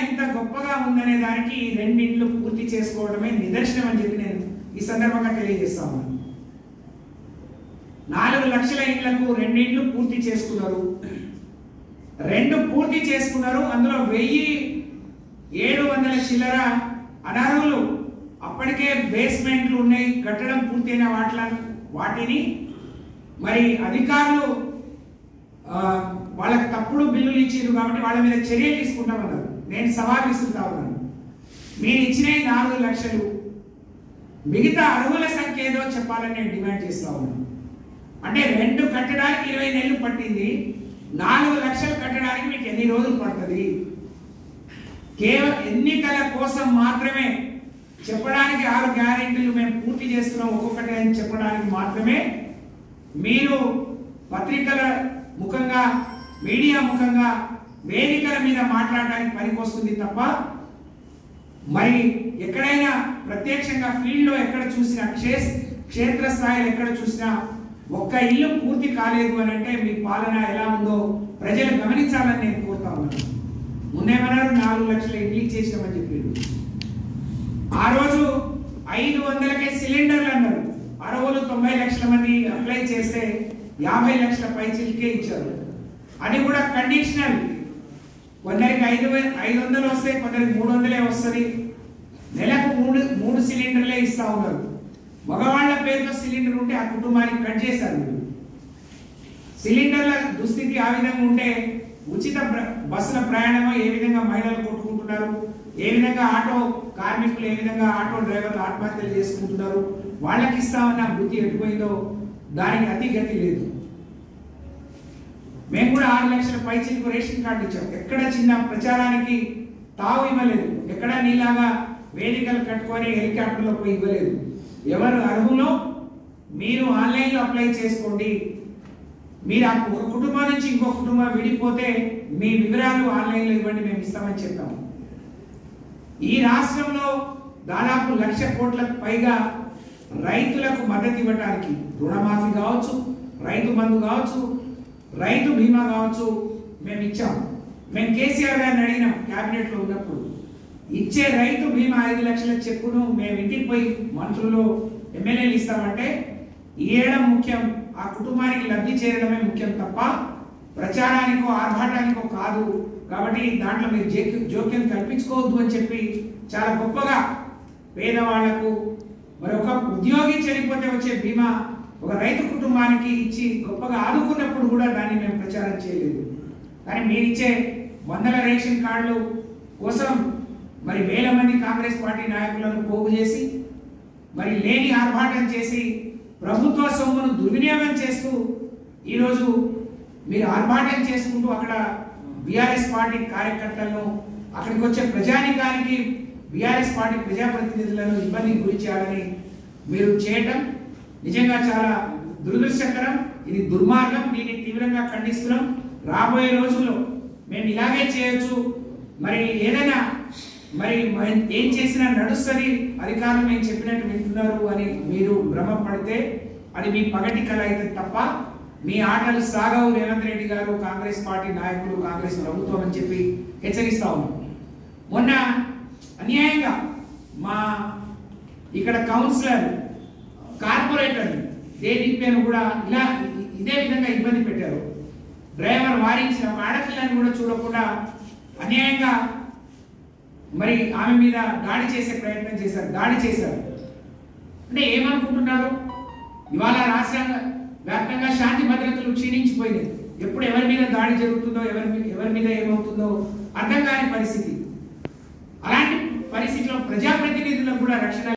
ఇంత గొప్పగా ఉందనే దానికి రెండింట్లు పూర్తి చేసుకోవడమే నిదర్శనం అని చెప్పి నేను ఈ సందర్భంగా తెలియజేస్తా ఉన్నాను. 4 లక్షల ఇండ్లకు రెండింట్లు పూర్తి చేసుకున్నారు. 2 పూర్తి చేసుకున్నారు. అందులో 1700 చిల్లర అనర్హులు అప్పటికే బేస్మెంట్లు ఉన్నాయి, కట్టడం పూర్తయిన వాటిని మరి అధికారులు వాళ్ళకి తప్పుడు బిల్లులు ఇచ్చారు కాబట్టి వాళ్ళ మీద చర్యలు తీసుకుంటామన్నారు. నేను సవాల్ విసురుతా ఉన్నాను. మీరు ఇచ్చినవి 4 లక్షలు, మిగతా అర్హుల సంఖ్య ఏదో చెప్పాలని నేను డిమాండ్ చేస్తా ఉన్నాను. అంటే 2 కట్టడానికి 20 నెలలు పట్టింది, 4 లక్షలు కట్టడానికి మీకు ఎన్ని రోజులు పడుతుంది? కేవలం ఎన్నికల కోసం మాత్రమే చెప్పడానికి 6 గ్యారెంటీలు మేము పూర్తి చేస్తున్నాం ఒక్కొక్కటి అని చెప్పడానికి మాత్రమే మీరు పత్రికల ముఖంగా, మీడియా ముఖంగా, వేదికల మీద మాట్లాడడానికి పనికొస్తుంది తప్ప మరి ఎక్కడైనా ప్రత్యక్షంగా ఫీల్డ్లో ఎక్కడ చూసినా, క్షేత్రస్థాయిలో ఎక్కడ చూసినా ఒక్క ఇల్లు పూర్తి కాలేదు అని అంటే మీ పాలన ఎలా ఉందో ప్రజలు గమనించాలని నేను కోరుతా ఉన్నాను. ముందేమన్నారు 4 లక్షల ఇల్లు ఇచ్చేసామని చెప్పారు. ఆ రోజు 500కే సిలిండర్లు అన్నారు. అరవలు 90 లక్షల మంది అప్లై చేస్తే 50 లక్షల పైచిల్కే ఇచ్చారు. అది కూడా కండిషనల్. కొందరికి 500 వస్తే కొందరికి 300 వస్తుంది. నెలకు 3 సిలిండర్లే ఇస్తా ఉన్నారు. మగవాళ్ల పేరుతో సిలిండర్ ఉంటే ఆ కుటుంబానికి కట్ చేశారు. సిలిండర్ల దుస్థితి ఆ విధంగా ఉంటే ఉచిత బస్సుల ప్రయాణమో ఏ విధంగా మహిళలు కొట్టుకుంటున్నారు, ఏ విధంగా ఆటో కార్మికులు, ఏ విధంగా ఆటో డ్రైవర్లు ఆత్మహత్యలు చేసుకుంటున్నారు, వాళ్ళకి ఇస్తామన్న వృత్తి ఎటుపోయిందో దానికి అతిగతి లేదు. మేము కూడా 6 లక్షల పైచిలకు రేషన్ కార్డు ఇచ్చాం. ఎక్కడ చిన్న ప్రచారానికి తావు ఇవ్వలేదు. ఎక్కడ నీలాగా వేదికలు కట్టుకొని హెలికాప్టర్లో పోయి ఇవ్వలేదు. ఎవరు అర్హులో మీరు ఆన్లైన్లో అప్లై చేసుకోండి. మీరు ఒక కుటుంబం నుంచి ఇంకో కుటుంబం విడిపోతే మీ వివరాలు ఆన్లైన్లో ఇవ్వండి, మేము ఇస్తామని చెప్పాము. ఈ రాష్ట్రంలో దాదాపు 1,00,000 కోట్లకు పైగా రైతులకు మద్దతు ఇవ్వడానికి రుణమాఫీ కావచ్చు, రైతు బంధు కావచ్చు, రైతు బీమా కావచ్చు మేము ఇచ్చాం. మేము కేసీఆర్ గారిని అడిగినాం క్యాబినెట్లో ఉన్నప్పుడు. ఇచ్చే రైతు బీమా 5 లక్షల చెక్కును మేము ఇంటికి పోయి మంత్రులు, ఎమ్మెల్యేలు ఇస్తామంటే ఇవ్వడం ముఖ్యం, ఆ కుటుంబానికి లబ్ధి చేరడమే ముఖ్యం తప్ప ప్రచారానికో ఆర్భాటానికో కాదు. కాబట్టి దాంట్లో మీరు జోక్యం కల్పించుకోవద్దు అని చెప్పి చాలా గొప్పగా పేదవాళ్లకు, మరి ఒక ఉద్యోగి చనిపోతే వచ్చే బీమా ఒక రైతు కుటుంబానికి ఇచ్చి గొప్పగా ఆదుకున్నప్పుడు కూడా దాన్ని మేము ప్రచారం చేయలేదు. కానీ మీరిచ్చే 100 రేషన్ కార్డులు కోసం మరి వేల మంది కాంగ్రెస్ పార్టీ నాయకులను పోగు చేసి మరి లేని ఆర్భాటం చేసి ప్రభుత్వ సొమ్మును దుర్వినియోగం చేస్తూ ఈరోజు మీరు ఆర్భాటం చేసుకుంటూ అక్కడ బీఆర్ఎస్ పార్టీ కార్యకర్తలను, అక్కడికి వచ్చే ప్రజానికానికి బీఆర్ఎస్ పార్టీ ప్రజాప్రతినిధులను ఇబ్బందికి గురి చేయాలని మీరు చేయటం నిజంగా చాలా దురదృష్టకరం. ఇది దుర్మార్గం. దీన్ని తీవ్రంగా ఖండిస్తున్నాం. రాబోయే రోజుల్లో మేము ఇలాగే చేయొచ్చు, మరి ఏదైనా మరి ఏం చేసినా నడుస్తుంది, అధికారులు మేము చెప్పినట్టు వింటున్నారు అని మీరు భ్రమపడితే అది మీ పగటి కళ అయితే తప్ప మీ ఆటలు సాగవు. రేవంత్ రెడ్డి గారు, కాంగ్రెస్ పార్టీ నాయకులు, కాంగ్రెస్ ప్రభుత్వం అని చెప్పి హెచ్చరిస్తా ఉన్నాం. మొన్న అన్యాయంగా మా ఇక్కడ కౌన్సిలర్, కార్పొరేటర్ దేదీప్యను కూడా ఇదే విధంగా ఇబ్బంది పెట్టారు. డ్రైవర్ వారించిన ఒక ఆడపిల్లని కూడా చూడకుండా అన్యాయంగా మరి ఆమె మీద దాడి చేసే ప్రయత్నం చేశారు. అంటే ఏమనుకుంటున్నారు? ఇవాళ రాష్ట్ర వ్యాప్తంగా శాంతి భద్రతలు క్షీణించిపోయినాయి. ఎప్పుడు ఎవరి మీద దాడి జరుగుతుందో, ఎవరి మీద ఏమవుతుందో అర్థం కాని పరిస్థితి. అలాంటి పరిస్థితిలో ప్రజాప్రతినిధులకు కూడా రక్షణ